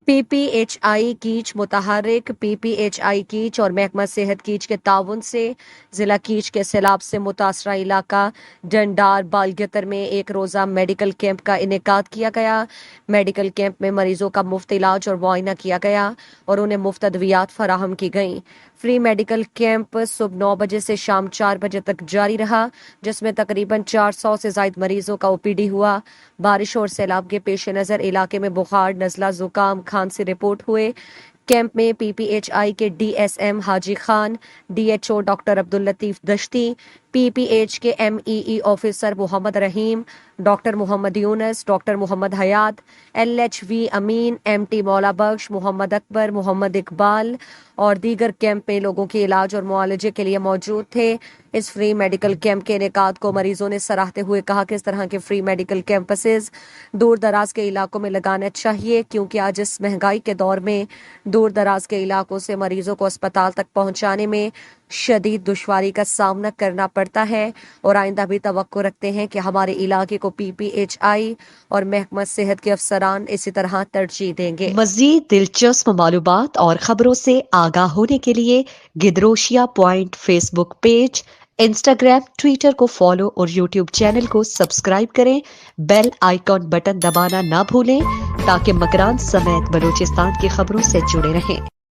PPHI कीच मुतहर्रिक PPHI कीच और महकमा सेहत कीच के ताउन से ज़िला कीच के सैलाब से मुतासरा इलाका डंडार बालगतर में एक रोज़ा मेडिकल कैंप का इनेकाद किया गया। मेडिकल कैंप में मरीजों का मुफ्त इलाज और मुआयना किया गया और उन्हें मुफ्त अद्वियात फराहम की गईं। फ्री मेडिकल कैंप सुबह 9 बजे से शाम 4 बजे तक जारी रहा, जिसमें तकरीबन 400 से ज़ायद मरीजों का OPD हुआ। बारिश और सैलाब के पेश नज़र इलाके में बुखार, नज़ला, जुकाम, खांसी रिपोर्ट हुए। कैंप में PPHI के DSM Haji Khan, DHO doctor Abdul Latif Dashti, PPH के MEE officer Mohammad Rahim, doctor Mohammad Younus, doctor Mohammad Hayat, LHV Amin, MT Maula बख्श, मोहम्मद अकबर, मोहम्मद इकबाल और दीगर कैंप में लोगों के इलाज और मुआलजे के लिए मौजूद थे। इस फ्री मेडिकल कैंप के इनेकाद को मरीजों ने सराहते हुए कहा कि इस तरह के फ्री मेडिकल कैंपसेस दूर दराज के इलाकों में लगाना चाहिए, क्योंकि आज इस महंगाई के दौर में दूर दराज के इलाकों से मरीजों को अस्पताल तक पहुंचाने में शदीद दुश्वारी का सामना करना पड़ता है और आइंदा भी तवक्को रखते हैं कि हमारे इलाके को PPHI और महकमा सेहत के अफसरान इसी तरह तरजीह देंगे। मज़ीद दिलचस्प मालूमात और खबरों से आगाह होने के लिए Gidroshia point Facebook page, Instagram, Twitter को फॉलो और यूट्यूब चैनल को सब्सक्राइब करें। बेल आइकॉन बटन दबाना ना भूलें ताकि मकरान समेत बलूचिस्तान की खबरों से जुड़े रहें।